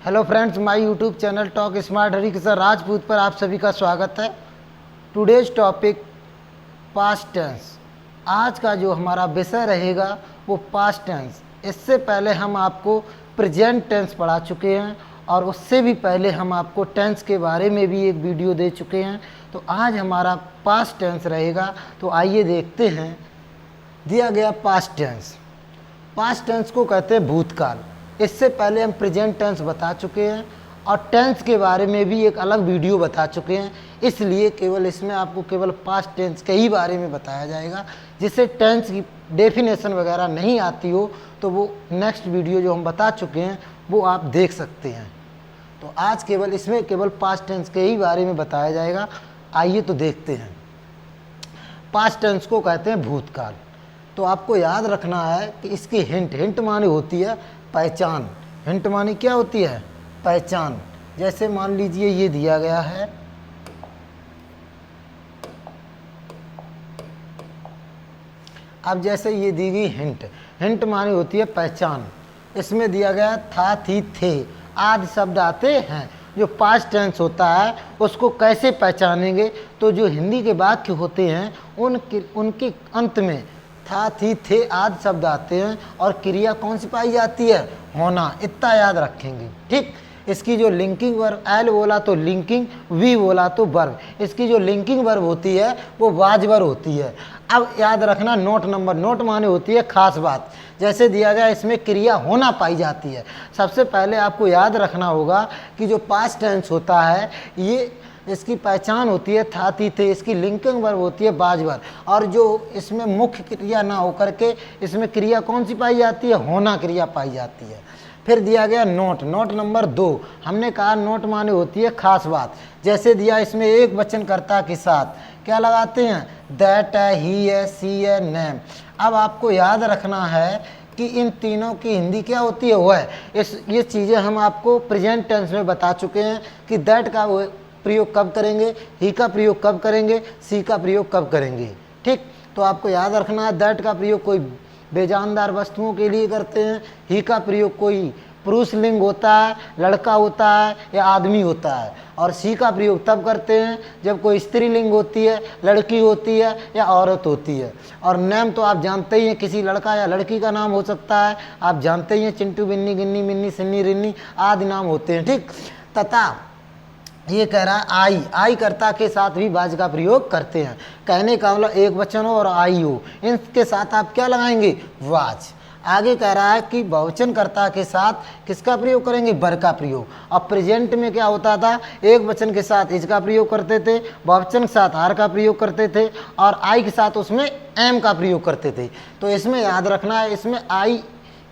Hello friends, my YouTube channel talk smart Harikishan Rajput पर आप सभी का स्वागत है। Today's topic past tense. आज का जो हमारा विषय रहेगा वो पास्ट टेंस। इससे पहले हम आपको प्रेजेंट टेंस पढ़ा चुके हैं और उससे भी पहले हम आपको टेंस के बारे में भी एक वीडियो दे चुके हैं। तो आज हमारा पास्ट टेंस रहेगा। तो आइए देखते हैं। दिया गया पास्ट टेंस। पास्ट टेंस को कहते हैं भूतकाल। इससे पहले हम प्रेजेंट टेंस बता चुके हैं और टेंस के बारे में भी एक अलग वीडियो बता चुके हैं। इसलिए केवल इसमें आपको केवल पास्ट टेंस के ही बारे में बताया जाएगा। जिससे टेंस की डेफिनेशन वगैरह नहीं आती हो तो वो नेक्स्ट वीडियो जो हम बता चुके हैं वो आप देख सकते हैं। तो आज केवल इसमें केवल पास्ट टेंस के ही बारे में बताया जाएगा। आइए तो देखते हैं। पास्ट टेंस को कहते हैं भूतकाल। तो आपको याद रखना है कि इसकी हिंट मानी होती है पहचान। हिंट मानी क्या होती है? पहचान। जैसे मान लीजिए ये दिया गया है, अब जैसे ये दी गई हिंट मानी होती है पहचान। इसमें दिया गया था, थी, थे आदि शब्द आते हैं। जो पास्ट टेंस होता है उसको कैसे पहचानेंगे? तो जो हिंदी के वाक्य होते हैं उनके अंत में था, थी, थे आदि शब्द आते हैं और क्रिया कौन सी पाई जाती है? होना। इतना याद रखेंगे, ठीक। इसकी जो लिंकिंग वर्ब, एल बोला तो लिंकिंग, वी बोला तो वर्ब। इसकी जो लिंकिंग वर्ब होती है वो वाज वर्ब होती है। अब याद रखना नोट नंबर। नोट माने होती है खास बात। जैसे दिया गया इसमें क्रिया होना पाई जाती है। सबसे पहले आपको याद रखना होगा कि जो पास्ट टेंस होता है ये इसकी पहचान होती है था, थी, थे। इसकी लिंकिंग वर्ब होती है वाज वर्ब। और जो इसमें मुख्य क्रिया ना होकर के इसमें क्रिया कौन सी पाई जाती है? होना क्रिया पाई जाती है। फिर दिया गया नोट। Note number 2। हमने कहा नोट माने होती है खास बात। जैसे दिया इसमें एक वचनकर्ता के साथ क्या लगाते हैं? दैट है, ही है, सी है, नेम। अब आपको याद रखना है कि इन तीनों की हिंदी क्या होती है? वह। ये चीज़ें हम आपको प्रेजेंट टेंस में बता चुके हैं कि दैट का प्रयोग कब करेंगे, ही का प्रयोग कब करेंगे, सी का प्रयोग कब करेंगे, ठीक। तो आपको याद रखना है दैट का प्रयोग कोई बेजानदार वस्तुओं के लिए करते हैं। ही का प्रयोग कोई पुरुष लिंग होता है, लड़का होता है या आदमी होता है। और सी का प्रयोग तब करते हैं जब कोई स्त्रीलिंग होती है, लड़की होती है या औरत होती है। और नेम तो आप जानते ही हैं, किसी लड़का या लड़की का नाम हो सकता है। आप जानते ही हैं चिंटू, बिन्नी, गिन्नी, मिन्नी, सिन्नी, रिन्नी आदि नाम होते हैं, ठीक। तथा ये कह रहा है आई कर्ता के साथ भी वाज का प्रयोग करते हैं। कहने का मतलब एक वचन हो और आई हो, इनके साथ आप क्या लगाएंगे? वाज। आगे कह रहा है कि बहुवचन कर्ता के साथ किसका प्रयोग करेंगे? बर का प्रयोग। अब प्रेजेंट में क्या होता था? एक वचन के साथ इज का प्रयोग करते थे, बहुवचन के साथ आर का प्रयोग करते थे और आई के साथ उसमें एम का प्रयोग करते थे। तो इसमें याद रखना है, इसमें आई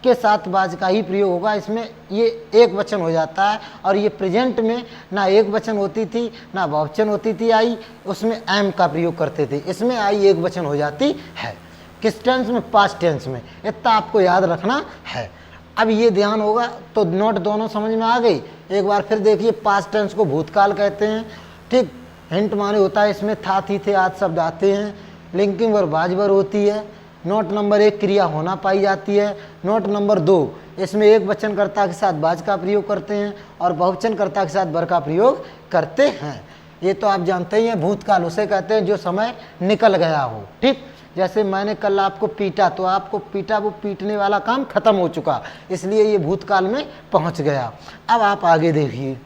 के साथ वाज का ही प्रयोग होगा। इसमें ये एक वचन हो जाता है और ये प्रेजेंट में ना एक वचन होती थी ना बहुवचन होती थी आई, उसमें एम का प्रयोग करते थे। इसमें आई एक वचन हो जाती है। किस टेंस में? पास्ट टेंस में। इतना आपको याद रखना है। अब ये ध्यान होगा तो नोट दोनों समझ में आ गई। एक बार फिर देखिए, पास्ट टेंस को भूतकाल कहते हैं, ठीक। हिंट माने होता है इसमें था, थी, थे आदि शब्द आते हैं। लिंकिंग वर्ब वाज वर्ब होती है। नोट नंबर 1 क्रिया होना पाई जाती है। नोट नंबर 2 इसमें एक वचनकर्ता के साथ वाज का प्रयोग करते हैं और बहुवचनकर्ता के साथ बर का प्रयोग करते हैं। ये तो आप जानते ही हैं। भूतकाल उसे कहते हैं जो समय निकल गया हो, ठीक। जैसे मैंने कल आपको पीटा तो आपको पीटा, वो पीटने वाला काम खत्म हो चुका, इसलिए ये भूतकाल में पहुंच गया। अब आप आगे देखिए।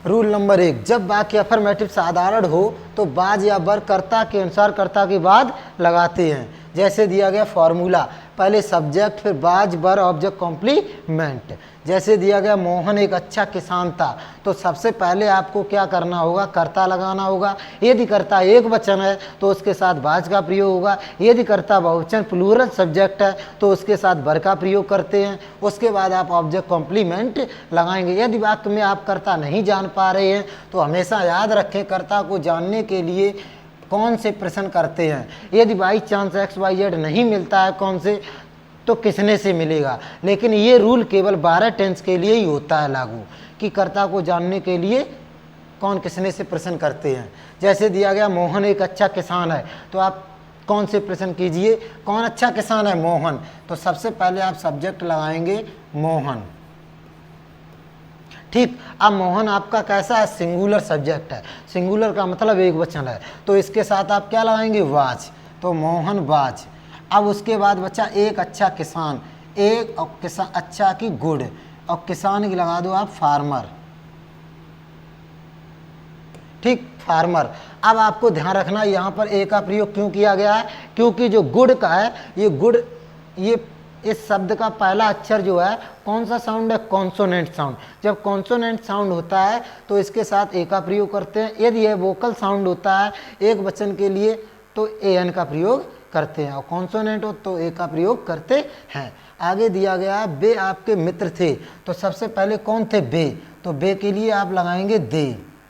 रूल नंबर 1, जब वाक्य अफर्मेटिव साधारण हो तो बाज या बर कर्ता के अनुसार कर्ता के बाद लगाते हैं। जैसे दिया गया फॉर्मूला, पहले सब्जेक्ट फिर बाज बर ऑब्जेक्ट कॉम्प्लीमेंट। जैसे दिया गया मोहन एक अच्छा किसान था, तो सबसे पहले आपको क्या करना होगा? कर्ता लगाना होगा। यदि कर्ता एक वचन है तो उसके साथ बाज का प्रयोग होगा। यदि कर्ता बहुवचन प्लूरल सब्जेक्ट है तो उसके साथ बर का प्रयोग करते हैं। उसके बाद आप ऑब्जेक्ट कॉम्प्लीमेंट लगाएंगे। यदि वाक्य में आप कर्ता नहीं जान पा रहे हैं तो हमेशा याद रखें कर्ता को जानने के लिए कौन से प्रश्न करते हैं। यदि by chance X Y Z नहीं मिलता है कौन से, तो किसने से मिलेगा। लेकिन ये रूल केवल 12 टेंस के लिए ही होता है लागू, कि कर्ता को जानने के लिए कौन किसने से प्रश्न करते हैं। जैसे दिया गया मोहन एक अच्छा किसान है, तो आप कौन से प्रश्न कीजिए। कौन अच्छा किसान है? मोहन। तो सबसे पहले आप सब्जेक्ट लगाएंगे मोहन। ठीक, अब मोहन आपका कैसा है? सिंगुलर सब्जेक्ट है। सिंगुलर का मतलब एक वचन है, तो इसके साथ आप क्या लगाएंगे? वाज। तो मोहन वाज। अब उसके बाद बच्चा एक अच्छा किसान, एक और किसान अच्छा की गुड, और किसान की लगा दो आप फार्मर। ठीक, फार्मर। अब आपको ध्यान रखना यहाँ पर ए का प्रयोग क्यों किया गया है? क्योंकि जो गुड का है, ये गुड, ये इस शब्द का पहला अक्षर जो है कौन सा साउंड है? Consonant sound. जब कॉन्सोनेंट साउंड होता है तो इसके साथ ए का प्रयोग करते हैं। यदि यह वोकल साउंड होता है एक वचन के लिए तो ए एन का प्रयोग करते हैं, और कॉन्सोनेंट हो तो ए का प्रयोग करते हैं। आगे दिया गया है बे आपके मित्र थे। तो सबसे पहले कौन थे? बे। तो बे के लिए आप लगाएंगे दे।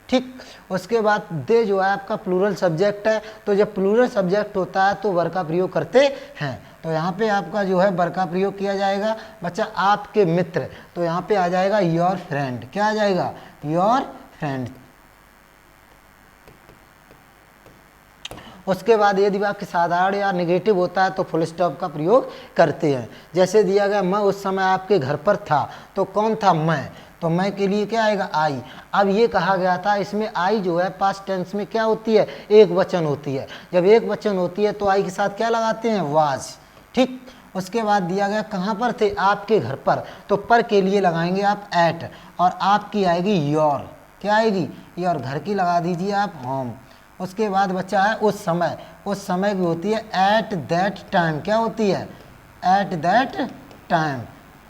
ठीक, उसके बाद दे जो है आपका प्लूरल सब्जेक्ट है। तो जब प्लूरल सब्जेक्ट होता है तो वर का प्रयोग करते हैं। तो यहाँ पे आपका जो है वर का प्रयोग किया जाएगा बच्चा आपके मित्र। तो यहाँ पे आ जाएगा योर फ्रेंड। क्या आ जाएगा? Your friend. उसके बाद यदि वाक्य साधारण या निगेटिव होता है तो फुल स्टॉप का प्रयोग करते हैं। जैसे दिया गया मैं उस समय आपके घर पर था। तो कौन था? मैं। तो मैं के लिए क्या आएगा? आई। अब ये कहा गया था, इसमें आई जो है पास्ट टेंस में क्या होती है? एक वचन होती है। जब एक वचन होती है तो आई के साथ क्या लगाते हैं? वाज। ठीक, उसके बाद दिया गया कहाँ पर थे? आपके घर पर। तो पर के लिए लगाएंगे आप एट, और आपकी आएगी योर। क्या आएगी? योर। घर की लगा दीजिए आप होम। उसके बाद बच्चा है उस समय। उस समय की होती है एट दैट टाइम। क्या होती है? At that time.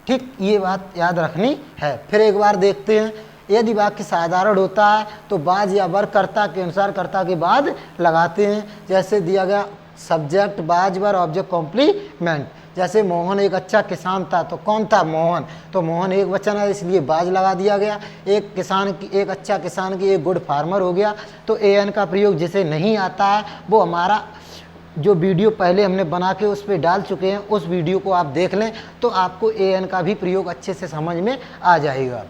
ठीक, ये बात याद रखनी है। फिर एक बार देखते हैं, यदि वाक्य साधारण होता है तो बाज या वर कर्ता के अनुसार कर्ता के बाद लगाते हैं। जैसे दिया गया सब्जेक्ट बाज वर ऑब्जेक्ट कॉम्प्लीमेंट। जैसे मोहन एक अच्छा किसान था। तो कौन था? मोहन। तो मोहन एक वचन है इसलिए बाज लगा दिया गया। एक किसान की, एक अच्छा किसान की, एक गुड फार्मर हो गया। तो ए एन का प्रयोग जिसे नहीं आता है वो हमारा जो वीडियो पहले हमने बना के उस पर डाल चुके हैं, उस वीडियो को आप देख लें तो आपको ए एन का भी प्रयोग अच्छे से समझ में आ जाएगा,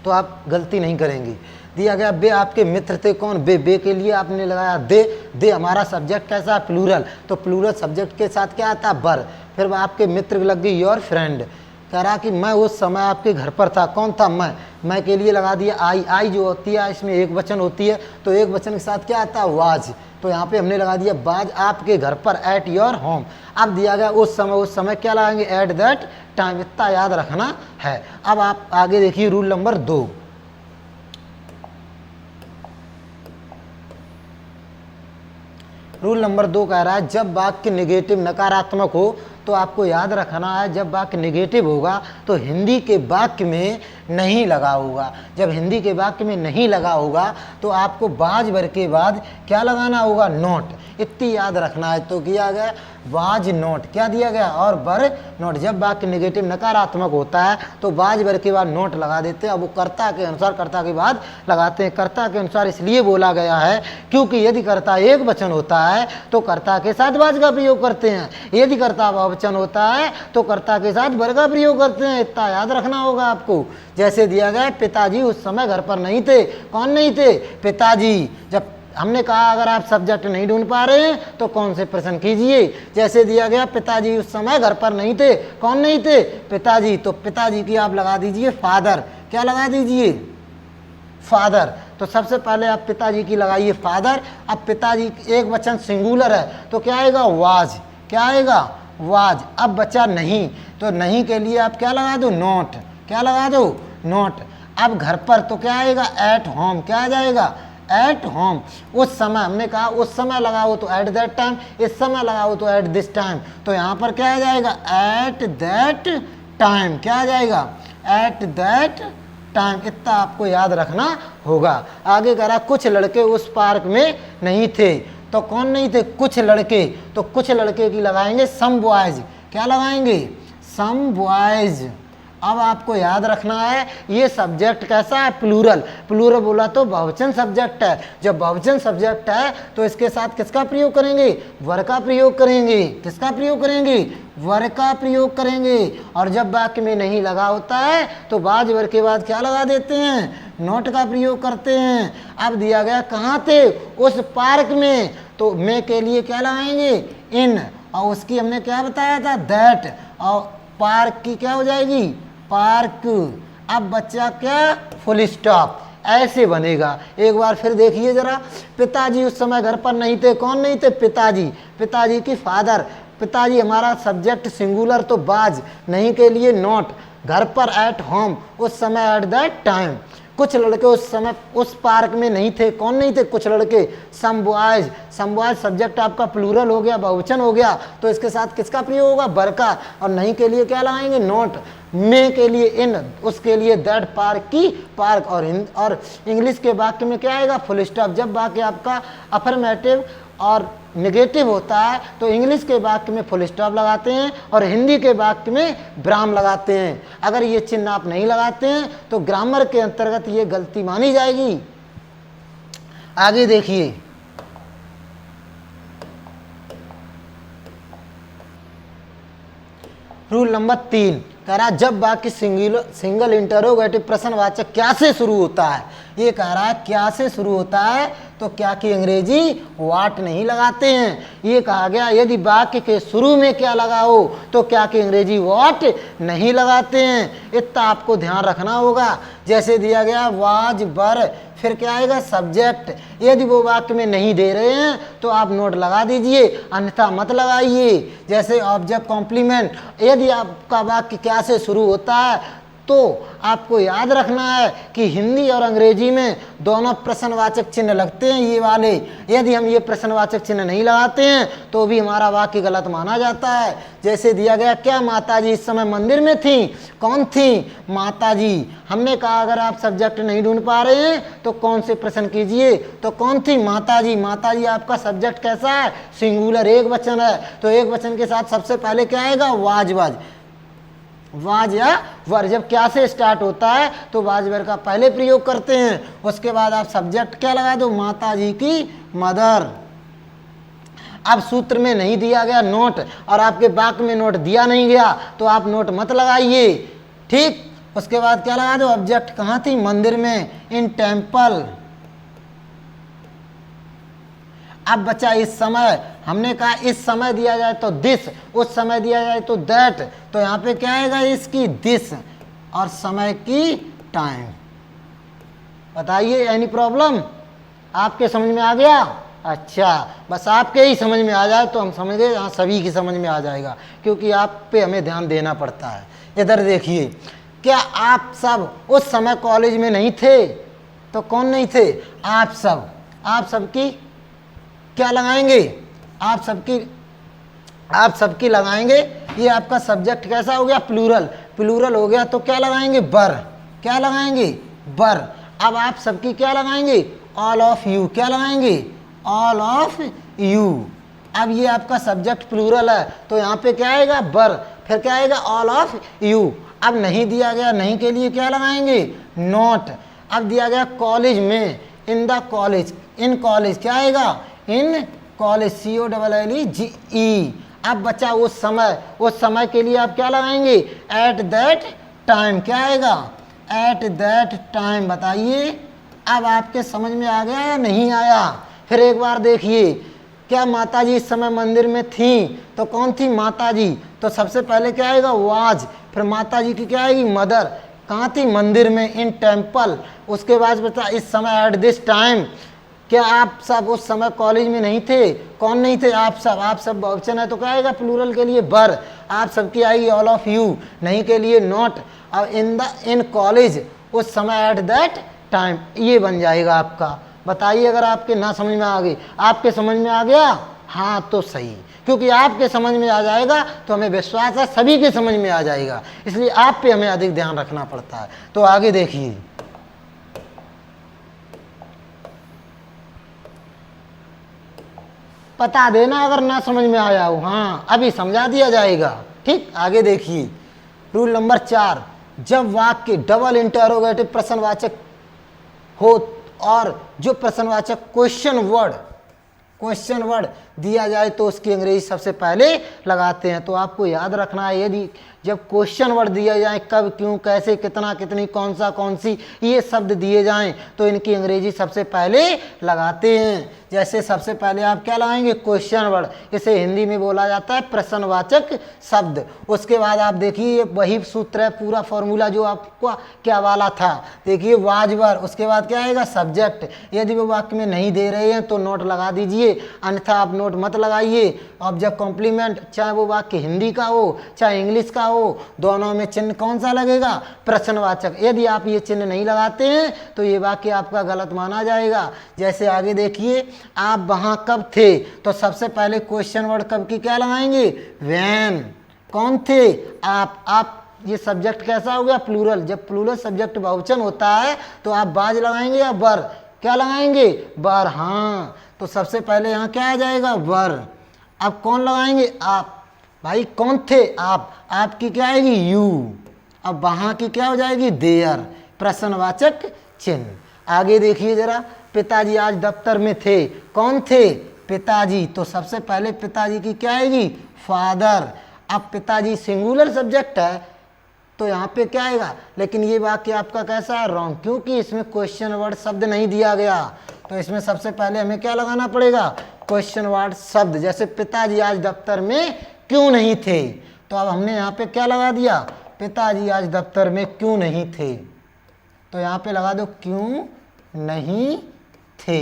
तो आप गलती नहीं करेंगे। दिया गया बे आपके मित्र थे। कौन? बे। बे के लिए आपने लगाया दे। दे हमारा सब्जेक्ट कैसा है? प्लूरल। तो प्लूरल सब्जेक्ट के साथ क्या आता है? बर। फिर आपके मित्र लग गई योर फ्रेंड। कह रहा कि मैं उस समय आपके घर पर था। कौन था? मैं। मैं के लिए लगा दिया आई। आई जो होती है इसमें एक वचन होती है, तो एक वचन के साथ क्या आता है? वाज। तो यहाँ पे हमने लगा दिया बाज आपके घर पर, एट योर होम। अब दिया गया उस समय। उस समय क्या लगाएंगे? At that time. इतना याद रखना है। अब आप आगे देखिए रूल नंबर 2। रूल नंबर 2 कह रहा है जब वाक्य निगेटिव नकारात्मक हो तो आपको याद रखना है, जब वाक्य निगेटिव होगा तो हिंदी के वाक्य में नहीं लगा होगा। जब हिंदी के वाक्य में नहीं लगा होगा तो आपको बाज वर के बाद क्या लगाना होगा? नोट। इतनी याद रखना है। तो किया गया बाज नोट। क्या दिया गया? और वर नोट। जब वाक्य निगेटिव नकारात्मक होता है तो बाज वर के बाद नोट लगा देते हैं। अब वो कर्ता के अनुसार कर्ता के बाद लगाते हैं। कर्ता के अनुसार इसलिए बोला गया है क्योंकि यदि कर्ता एक वचन होता है तो कर्ता के साथ बाज का प्रयोग करते हैं। यदि कर्ता बहुवचन होता है तो कर्ता के साथ वर का प्रयोग करते हैं। इतना याद रखना होगा आपको। जैसे दिया गया पिताजी उस समय घर पर नहीं थे। कौन नहीं थे? पिताजी। जब हमने कहा अगर आप सब्जेक्ट नहीं ढूंढ पा रहे हैं तो कौन से प्रश्न कीजिए। जैसे दिया गया पिताजी उस समय घर पर नहीं थे। कौन नहीं थे? पिताजी। तो पिताजी की आप लगा दीजिए फादर। क्या लगा दीजिए? फादर। तो सबसे पहले आप पिताजी की लगाइए फादर। अब पिताजी एक वचन सिंगुलर है तो क्या आएगा? वाज। क्या आएगा? वाज। अब बचा नहीं, तो नहीं के लिए आप क्या लगा दो? नोट। क्या लगा दो? नोट। अब घर पर तो क्या आएगा? At home. क्या आ जाएगा? At home. उस समय हमने कहा उस समय लगाओ तो एट दैट टाइम, इस समय लगाओ तो एट दिस टाइम। तो यहाँ पर क्या आ जाएगा? At that time. क्या आ जाएगा? At that time. इतना आपको याद रखना होगा। आगे कह रहा कुछ लड़के उस पार्क में नहीं थे। तो कौन नहीं थे? कुछ लड़के। तो कुछ लड़के की लगाएंगे सम बॉयज। क्या लगाएंगे? Some boys. अब आपको याद रखना है ये सब्जेक्ट कैसा है? प्लूरल। प्लूरल बोला तो बहुवचन सब्जेक्ट है। जब बहुवचन सब्जेक्ट है तो इसके साथ किसका प्रयोग करेंगे? वर का प्रयोग करेंगे। किसका प्रयोग करेंगे? वर का प्रयोग करेंगे। और जब वाक्य में नहीं लगा होता है तो बाज वर के बाद क्या लगा देते हैं? नोट का प्रयोग करते हैं। अब दिया गया कहाँ थे? उस पार्क में। तो मे के लिए क्या लगाएंगे, इन, और उसकी हमने क्या बताया था, दैट, और पार्क की क्या हो जाएगी, पार्क। अब बच्चा क्या, फुल स्टॉप, ऐसे बनेगा। एक बार फिर देखिए जरा, पिताजी उस समय घर पर नहीं थे, कौन नहीं थे, पिताजी, पिताजी की फादर, पिताजी हमारा सब्जेक्ट सिंगुलर तो बाज, नहीं के लिए नॉट, घर पर एट होम, उस समय एट दैट टाइम, कुछ लड़के उस समय उस पार्क में नहीं थे, कौन नहीं थे, कुछ लड़के, some boys, some boys subject आपका प्लूरल हो गया, बहुवचन हो गया, तो इसके साथ किसका प्रयोग होगा, बर का, और नहीं के लिए क्या लगाएंगे, नॉट, मे के लिए इन, उसके लिए दैट पार्क की पार्क, और इंग्लिश के वाक्य में क्या आएगा, फुल स्टॉप। जब वाक्य आपका अफर्मेटिव और नेगेटिव होता है तो इंग्लिश के वाक्य में फुल स्टॉप लगाते हैं और हिंदी के वाक्य में विराम लगाते हैं। अगर ये चिन्ह आप नहीं लगाते हैं तो ग्रामर के अंतर्गत ये गलती मानी जाएगी। आगे देखिए, रूल नंबर 3 कह रहा है जब वाक्य सिंगल इंटरोगेटिव प्रश्नवाचक क्या से शुरू होता है, ये कह रहा है क्या से शुरू होता है, तो क्या की अंग्रेजी वाट नहीं लगाते हैं। ये कहा गया यदि वाक्य के शुरू में क्या लगाओ तो क्या की अंग्रेजी वाट नहीं लगाते हैं, इतना आपको ध्यान रखना होगा। जैसे दिया गया वाज वर, फिर क्या आएगा, सब्जेक्ट, यदि वो वाक्य में नहीं दे रहे हैं तो आप नोट लगा दीजिए, अन्यथा मत लगाइए। जैसे ऑब्जेक्ट कॉम्प्लीमेंट, यदि आपका वाक्य क्या से शुरू होता है तो आपको याद रखना है कि हिंदी और अंग्रेजी में दोनों प्रश्नवाचक चिन्ह लगते हैं, ये वाले। यदि हम ये प्रश्नवाचक चिन्ह नहीं लगाते हैं तो भी हमारा वाक्य गलत माना जाता है। जैसे दिया गया क्या माताजी इस समय मंदिर में थी, कौन थी, माताजी। हमने कहा अगर आप सब्जेक्ट नहीं ढूंढ पा रहे हैं तो कौन से प्रश्न कीजिए, तो कौन थी, माताजी। माताजी आपका सब्जेक्ट कैसा है, सिंगुलर, एक वचन है, तो एक वचन के साथ सबसे पहले क्या आएगा, वाज वाज, वाज या वर। जब क्या से स्टार्ट होता है तो वाज वर का पहले प्रयोग करते हैं, उसके बाद आप सब्जेक्ट क्या लगा दो, माताजी की मदर। अब सूत्र में नहीं दिया गया नोट और आपके वाक्य में नोट दिया नहीं गया तो आप नोट मत लगाइए, ठीक। उसके बाद क्या लगा दो, ऑब्जेक्ट कहाँ थी, मंदिर में, इन टेम्पल। अब बच्चा इस समय, हमने कहा इस समय दिया जाए तो दिस, उस समय दिया जाए तो दैट, तो यहाँ पे क्या आएगा, इसकी दिस, और समय की टाइम। बताइए एनी प्रॉब्लम, आपके समझ में आ गया? अच्छा, बस आपके ही समझ में आ जाए तो हम समझ गए, यहाँ सभी की समझ में आ जाएगा, क्योंकि आप पे हमें ध्यान देना पड़ता है। इधर देखिए, क्या आप सब उस समय कॉलेज में नहीं थे, तो कौन नहीं थे, आप सब। आप सबकी क्या लगाएंगे, आप सबकी लगाएंगे। ये आपका सब्जेक्ट कैसा हो गया, प्लूरल, प्लूरल हो गया तो क्या लगाएंगे, बर, क्या लगाएंगे, बर। अब आप सबकी क्या लगाएंगे, ऑल ऑफ यू, क्या लगाएंगे, ऑल ऑफ यू। अब ये आपका सब्जेक्ट प्लूरल है तो यहाँ पे क्या आएगा, बर, फिर क्या आएगा, ऑल ऑफ यू। अब नहीं दिया गया, नहीं के लिए क्या लगाएंगे, नॉट। अब दिया गया कॉलेज में, in the college, in college क्या आएगा, इन कॉलेज, COLLEGE। अब बच्चा उस समय के लिए आप क्या लगाएंगे, एट दैट टाइम, क्या आएगा, एट दैट टाइम। बताइए अब आपके समझ में आ गया या नहीं आया? फिर एक बार देखिए, क्या माताजी इस समय मंदिर में थी, तो कौन थी, माताजी, तो सबसे पहले क्या आएगा, वाज, फिर माताजी की क्या आएगी, मदर, कहाँ थी, मंदिर में, इन टेम्पल। उसके बाद बता इस समय, एट दिस टाइम। क्या आप सब उस समय कॉलेज में नहीं थे, कौन नहीं थे, आप सब। आप सब बहुवचन है तो क्या आएगा, प्लूरल के लिए बर, आप सबकी आएगी ऑल ऑफ यू, नहीं के लिए नॉट। और इन कॉलेज, उस समय, एट दैट टाइम, ये बन जाएगा आपका। बताइए अगर आपके ना समझ में आ गई। आपके समझ में आ गया, हाँ तो सही, क्योंकि आपके समझ में आ जाएगा तो हमें विश्वास है सभी के समझ में आ जाएगा, इसलिए आप पे हमें अधिक ध्यान रखना पड़ता है। तो आगे देखिए, बता देना अगर ना समझ में आया हो, हाँ अभी समझा दिया जाएगा, ठीक। आगे देखिए, रूल नंबर 4, जब वाक्य डबल इंटरोगेटिव प्रश्नवाचक हो और जो प्रश्नवाचक क्वेश्चन वर्ड दिया जाए तो उसकी अंग्रेजी सबसे पहले लगाते हैं। तो आपको याद रखना है, यदि जब क्वेश्चन वर्ड दिया जाए, कब, क्यों, कैसे, कितना, कितनी, कौन सा, कौन सी, ये शब्द दिए जाएं तो इनकी अंग्रेजी सबसे पहले लगाते हैं। जैसे सबसे पहले आप क्या लगाएंगे, क्वेश्चन वर्ड, इसे हिंदी में बोला जाता है प्रश्नवाचक शब्द। उसके बाद आप देखिए वही सूत्र है, पूरा फॉर्मूला जो आपको क्या वाला था, देखिए वाजवर, उसके बाद क्या आएगा, सब्जेक्ट। यदि वो वाक्य में नहीं दे रहे हैं तो नोट लगा दीजिए, अन्यथा आप नोट मत लगाइए। ऑब्जेक्ट कॉम्प्लीमेंट, चाहे वो वाक्य हिंदी का हो चाहे इंग्लिश का हो, दोनों में चिन्ह कौन सा लगेगा, प्रश्नवाचक। यदि आप ये चिन्ह नहीं लगाते हैं तो ये वाक्य आपका गलत माना जाएगा। जैसे आगे देखिए, आप वहां कब थे, तो सबसे पहले क्वेश्चन वर्ड कब की क्या लगाएंगे, व्हेन। कौन थे, आप ये सब्जेक्ट कैसा हो गया, प्लूरल। जब प्लूरल सब्जेक्ट बहुवचन होता है तो आप बाज लगाएंगे या वर, क्या लगाएंगे, वर। हाँ, तो सबसे पहले यहाँ क्या आ जाएगा, वर। अब कौन लगाएंगे, आप। भाई कौन थे, आपकी क्या आएगी, यू। अब वहां की क्या हो जाएगी, देयर, प्रश्नवाचक चिन्ह। आगे देखिए जरा, पिताजी आज दफ्तर में थे, कौन थे, पिताजी। तो सबसे पहले पिताजी की क्या आएगी, फादर। अब पिताजी सिंगुलर सब्जेक्ट है तो यहाँ पे क्या आएगा, लेकिन ये वाक्य आपका कैसा है, रॉन्ग, क्योंकि इसमें क्वेश्चन वर्ड शब्द नहीं दिया गया। तो इसमें सबसे पहले हमें क्या लगाना पड़ेगा, क्वेश्चन वर्ड शब्द। जैसे पिताजी आज दफ्तर में क्यों नहीं थे, तो अब हमने यहाँ पे क्या लगा दिया, पिताजी आज दफ्तर में क्यों नहीं थे। तो यहाँ पे लगा दो क्यों नहीं थे।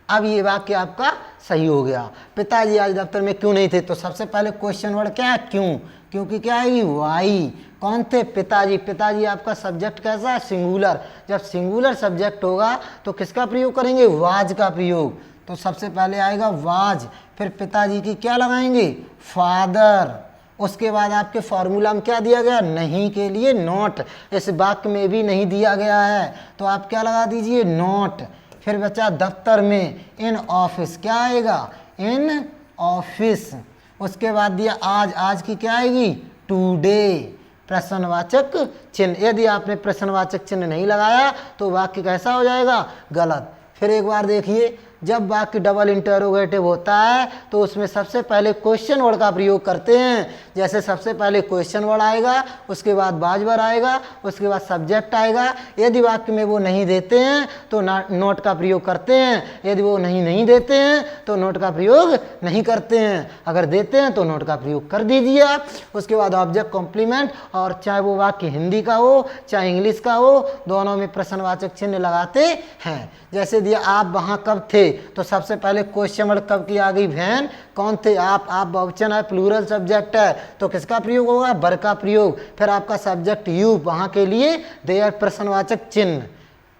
अब ये वाक्य आपका सही हो गया, पिताजी आज दफ्तर में क्यों नहीं थे। तो सबसे पहले क्वेश्चन वर्ड क्या है, क्यों, क्योंकि क्या आएगी, वाई। कौन थे, पिताजी। पिताजी आपका सब्जेक्ट कैसा है, सिंगुलर। जब सिंगुलर सब्जेक्ट होगा तो किसका प्रयोग करेंगे, वाज का प्रयोग। तो सबसे पहले आएगा वाज, फिर पिताजी की क्या लगाएंगे, फादर। उसके बाद आपके फॉर्मूला में क्या दिया गया, नहीं के लिए नॉट। इस वाक्य में भी नहीं दिया गया है तो आप क्या लगा दीजिए, नॉट। फिर बचा दफ्तर में, इन ऑफिस, क्या आएगा, इन ऑफिस। उसके बाद दिया आज, आज की क्या आएगी, टुडे, प्रश्नवाचक चिन्ह। यदि आपने प्रश्नवाचक चिन्ह नहीं लगाया तो वाक्य कैसा हो जाएगा, गलत। फिर एक बार देखिए, जब वाक्य डबल इंटरोगेटिव होता है तो उसमें सबसे पहले क्वेश्चन वर्ड का प्रयोग करते हैं। जैसे सबसे पहले क्वेश्चन वर्ड आएगा, उसके बाद बाजवर आएगा, उसके बाद सब्जेक्ट आएगा। यदि वाक्य में वो नहीं देते हैं तो नोट का प्रयोग करते हैं, यदि वो नहीं देते हैं तो नोट का प्रयोग नहीं करते हैं। अगर देते हैं तो नोट का प्रयोग कर दीजिए आप। उसके बाद ऑब्जेक्ट कॉम्प्लीमेंट, और चाहे वो वाक्य हिंदी का हो चाहे इंग्लिश का हो, दोनों में प्रश्नवाचक चिन्ह लगाते हैं। जैसे दिया आप वहाँ कब थे, तो सबसे पहले क्वेश्चन वर्ड कब की आ गई, व्हेन। कौन थे, आप बहुवचन है, प्लूरल सब्जेक्ट है तो किसका प्रयोग होगा, वर का प्रयोग। फिर आपका सब्जेक्ट यू, वहां के लिए देयर, प्रश्नवाचक चिन्ह।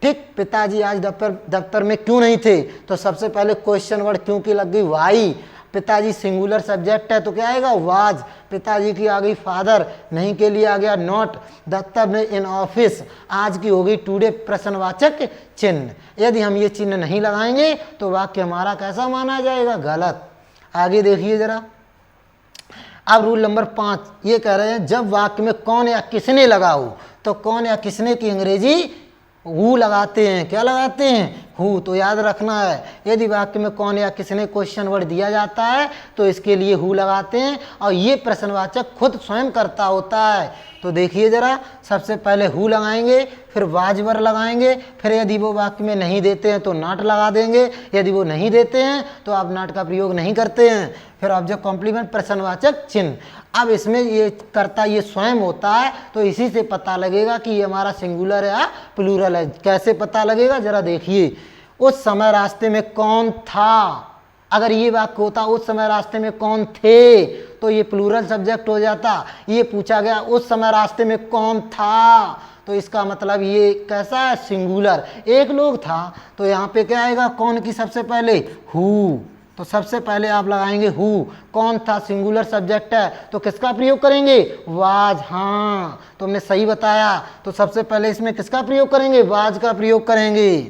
ठीक, पिताजी आज दफ्तर में क्यों नहीं थे, तो सबसे पहले क्वेश्चन वर्ड क्यों की लग गई, वाई। पिताजी सिंगुलर सब्जेक्ट है तो क्या आएगा, वाज। पिताजी की आ गई फादर, नहीं के लिए आ गया नॉट। दफ्तर में, इन ऑफिस, आज की हो गई टुडे, प्रश्नवाचक चिन्ह। यदि हम ये चिन्ह नहीं लगाएंगे तो वाक्य हमारा कैसा माना जाएगा, गलत। आगे देखिए जरा, अब रूल नंबर 5 ये कह रहे हैं, जब वाक्य में कौन या किसने लगा हो तो कौन या किसने की अंग्रेजी हु लगाते हैं। क्या लगाते हैं, हु। तो याद रखना है, यदि वाक्य में कौन या किसने क्वेश्चन वर्ड दिया जाता है तो इसके लिए हु लगाते हैं, और ये प्रश्नवाचक खुद स्वयं करता होता है। तो देखिए जरा, सबसे पहले हु लगाएंगे, फिर वाजवर लगाएंगे, फिर यदि वो वाक्य में नहीं देते हैं तो नॉट लगा देंगे, यदि वो नहीं देते हैं तो आप नॉट का प्रयोग नहीं करते हैं। फिर ऑब्जेक्ट कॉम्प्लीमेंट, प्रश्नवाचक चिन्ह। अब इसमें ये करता ये स्वयं होता है तो इसी से पता लगेगा कि ये हमारा सिंगुलर है या प्लूरल है। कैसे पता लगेगा, जरा देखिए, उस समय रास्ते में कौन था। अगर ये वाक्य होता उस समय रास्ते में कौन थे तो ये प्लूरल सब्जेक्ट हो जाता। ये पूछा गया उस समय रास्ते में कौन था तो इसका मतलब ये कैसा है, सिंगुलर, एक लोग था। तो यहाँ पे क्या आएगा, कौन की सबसे पहले, हु। तो सबसे पहले आप लगाएंगे हु। कौन था, सिंगुलर सब्जेक्ट है तो किसका प्रयोग करेंगे, वाज। हाँ, तुमने सही बताया। तो सबसे पहले इसमें किसका प्रयोग करेंगे, वाज का प्रयोग करेंगे।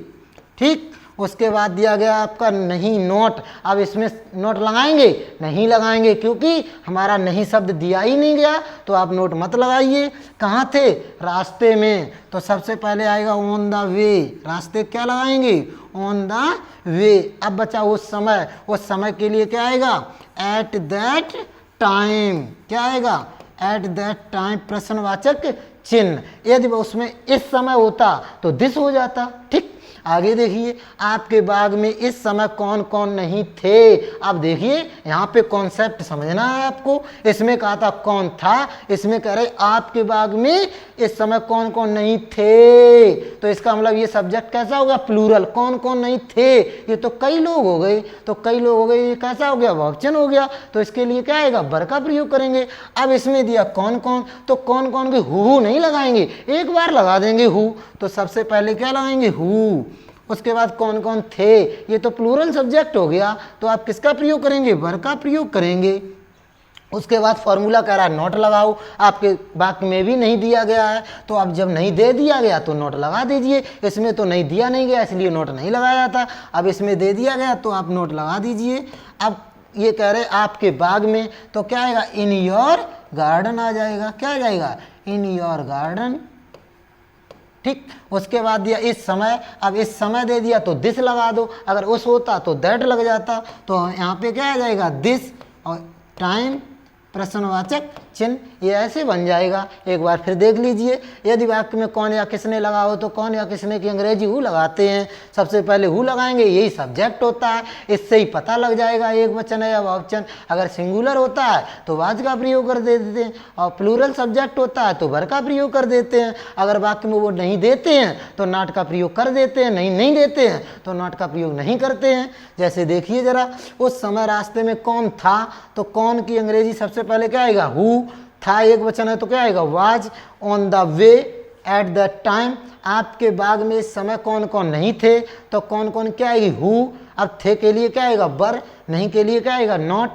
ठीक, उसके बाद दिया गया आपका नहीं नोट। अब इसमें नोट लगाएंगे? नहीं लगाएंगे, क्योंकि हमारा नहीं शब्द दिया ही नहीं गया, तो आप नोट मत लगाइए। कहाँ थे? रास्ते में। तो सबसे पहले आएगा ऑन द वे। रास्ते क्या लगाएंगे? On the way. अब बचा उस समय के लिए क्या आएगा? At that time. क्या आएगा? एट दैट टाइम प्रश्नवाचक चिन्ह। यदि उसमें इस समय होता तो दिस हो जाता। ठीक, आगे देखिए, आपके बाग में इस समय कौन कौन नहीं थे। अब देखिए यहाँ पे कॉन्सेप्ट समझना है आपको। इसमें कहा था कौन था, इसमें कह रहे आपके बाग में इस समय कौन कौन नहीं थे। तो इसका मतलब ये सब्जेक्ट कैसा हो गया? प्लूरल। कौन कौन नहीं थे, ये तो कई लोग हो गए। तो कई लोग हो गए, ये कैसा हो गया? बहुवचन हो गया। तो इसके लिए क्या आएगा? वर का प्रयोग करेंगे। अब इसमें दिया कौन कौन, तो कौन कौन के हु नहीं लगाएंगे, एक बार लगा देंगे हु। तो सबसे पहले क्या लगाएंगे? हु। उसके बाद कौन कौन थे, ये तो प्लूरल सब्जेक्ट हो गया, तो आप किसका प्रयोग करेंगे? वर का प्रयोग करेंगे। उसके बाद फॉर्मूला कह रहा है नोट लगाओ। आपके वाक्य में भी नहीं दिया गया है, तो अब जब नहीं दे दिया गया तो नोट लगा दीजिए। इसमें तो नहीं दिया नहीं गया, इसलिए नोट नहीं लगाया था। अब इसमें दे दिया गया तो आप नोट लगा दीजिए। अब ये कह रहे आपके बाग में, तो क्या आएगा? इन योर गार्डन आ जाएगा। क्या आ जाएगा? In your garden. ठीक, उसके बाद दिया इस समय। अब इस समय दे दिया तो दिस लगा दो। अगर उस होता तो दैट लग जाता। तो यहाँ पे क्या आ जाएगा? दिस और टाइम प्रश्नवाचक चिन्ह, ये ऐसे बन जाएगा। एक बार फिर देख लीजिए। यदि वाक्य में कौन या किसने लगा हो तो कौन या किसने की अंग्रेजी हु लगाते हैं। सबसे पहले हु लगाएंगे, यही सब्जेक्ट होता है, इससे ही पता लग जाएगा एक वचन है या बहुवचन। अगर सिंगुलर होता है तो वाज का प्रयोग कर देते हैं, और प्लूरल सब्जेक्ट होता है तो वर का प्रयोग कर देते हैं। अगर वाक्य में वो नहीं देते हैं तो नॉट का प्रयोग कर देते हैं, नहीं देते हैं तो नॉट का प्रयोग नहीं करते हैं। जैसे देखिए जरा, उस समय रास्ते में कौन था, तो कौन की अंग्रेजी सबसे पहले क्या आएगा? हु। था एक वचन है तो क्या आएगा? Was. On the way, at the time. आपके बाग में इस समय कौन कौन नहीं थे, तो कौन कौन क्या आएगी? हु। अब थे के लिए क्या आएगा? वर। नहीं के लिए क्या आएगा? नॉट।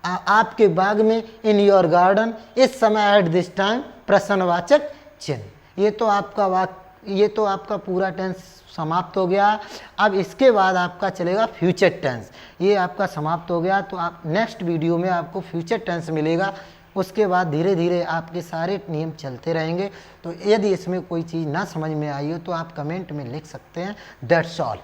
आपके बाग में, इन योर गार्डन, इस समय, एट दिस टाइम प्रश्नवाचक चिन्ह। ये तो आपका पूरा टेंस समाप्त हो गया। अब इसके बाद आपका चलेगा फ्यूचर टेंस। ये आपका समाप्त हो गया, तो आप नेक्स्ट वीडियो में आपको फ्यूचर टेंस मिलेगा। उसके बाद धीरे धीरे आपके सारे नियम चलते रहेंगे। तो यदि इसमें कोई चीज़ ना समझ में आई हो तो आप कमेंट में लिख सकते हैं। That's all.